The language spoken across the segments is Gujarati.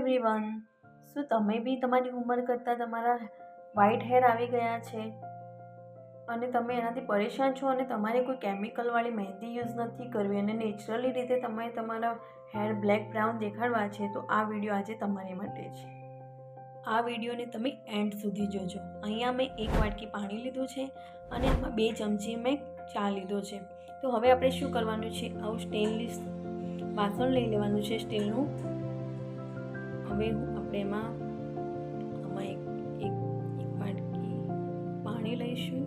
એવરીવન, શું તમે બી તમારી ઉંમર કરતાં તમારા વ્હાઇટ હેર આવી ગયા છે અને તમે એનાથી પરેશાન છો અને તમારે કોઈ કેમિકલવાળી મહેંદી યુઝ નથી કરવી અને નેચરલી રીતે તમે તમારા હેર બ્લેક બ્રાઉન દેખાડવા છે તો આ વિડીયો આજે તમારી માટે છે. આ વિડીયોને તમે એન્ડ સુધી જોજો. અહીંયા મેં 1 વાટકી પાણી લીધું છે અને આમાં 2 ચમચી મેં ચા લીધો છે. તો હવે આપણે શું કરવાનું છે, આવું સ્ટેનલેસ વાસણ લઈ લેવાનું છે સ્ટીલનું. હવે આપણે આમાં એક વાટકી પાણી લઈશું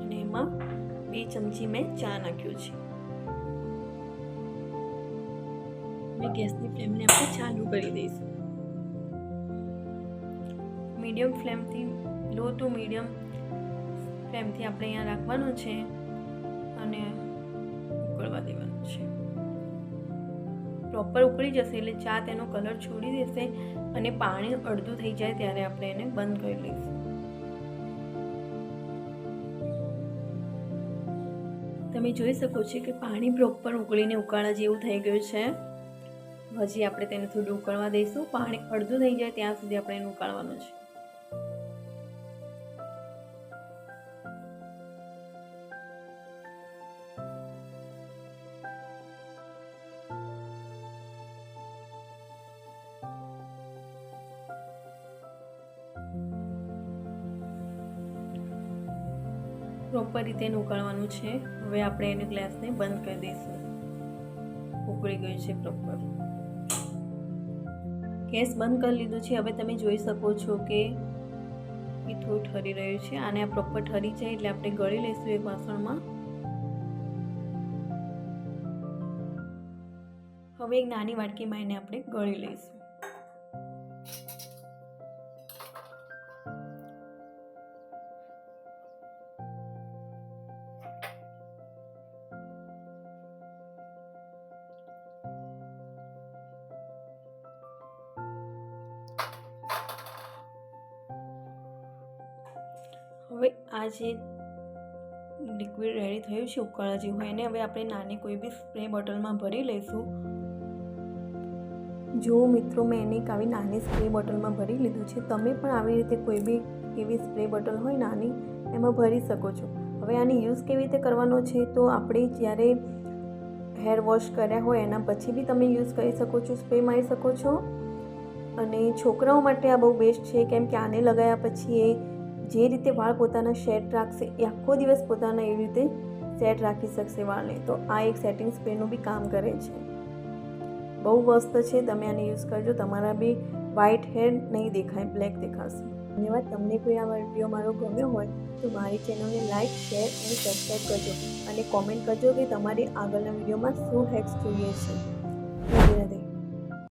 અને એમાં 2 ચમચી મેં ચા નાખ્યું છે. હવે ગેસની ફ્લેમને આપણે ચાલુ કરી દઈશું. મીડિયમ ફ્લેમથી લો ટુ મીડિયમ ફ્લેમથી આપણે અહીંયા રાખવાનું છે અને ઉકળવા દેવાનું છે. પ્રોપર ઉકળી જશે એટલે ચા તેનો કલર છોડી દેશે અને પાણી અડધું થઈ જાય ત્યારે આપણે એને બંધ કરી લઈશું. તમે જોઈ શકો છો કે પાણી પ્રોપર ઉકળીને ઉકાળા જેવું થઈ ગયું છે. હજી આપણે તેને થોડું ઉકળવા દઈશું. પાણી અડધું થઈ જાય ત્યાં સુધી આપણે એને ઉકાળવાનું છે. પ્રોપર રીતે એને ઉકાળવાનું છે. હવે આપણે એને ગ્લાસને બંધ કરી દઈશું. ઉકળી ગયું છે પ્રોપર. ગેસ બંધ કરી લીધું છે. હવે તમે જોઈ શકો છો કે એ થોડું ઠરી રહ્યું છે. આને આ પ્રોપર ઠરી જાય એટલે આપણે ગળી લઈશું એક વાસણમાં. હવે એક નાની વાટકીમાં એને આપણે ગળી લઈશું. હવે આ જે લિક્વિડ રેડી થયું છે ઉકાળા જેવું, એને હવે આપણે નાની કોઈ બી સ્પ્રે બોટલમાં ભરી લઈશું. જો મિત્રો, મેં એને આવી નાની સ્પ્રે બોટલમાં ભરી લીધું છે. તમે પણ આવી રીતે કોઈ બી એવી સ્પ્રે બોટલ હોય નાની, એમાં ભરી શકો છો. હવે આને યુઝ કેવી રીતે કરવાનો છે, તો આપણે જ્યારે હેર વોશ કર્યા હોય એના પછી બી તમે યુઝ કરી શકો છો, સ્પ્રે મારી શકો છો. અને છોકરાઓ માટે આ બહુ બેસ્ટ છે, કેમ કે આને લગાવ્યા પછી એ જે રીતે વાળ પોતાના સેટ રાખશે એ આખો દિવસ પોતાના એવી રીતે સેટ રાખી શકશે વાળને. તો આ એક સેટિંગ સ્પ્રેનું બી કામ કરે છે. બહુ મસ્ત છે. તમે આને યુઝ કરજો. તમારા બી વ્હાઇટ હેર નહીં દેખાય, બ્લેક દેખાશે. ધન્યવાદ. તમને કોઈ આ વિડીયો મારો ગમ્યો હોય તો મારી ચેનલને લાઇક, શેર અને સબસ્ક્રાઈબ કરજો અને કોમેન્ટ કરજો કે તમારી આગળના વિડીયોમાં શું હેક્સ જોઈએ છે.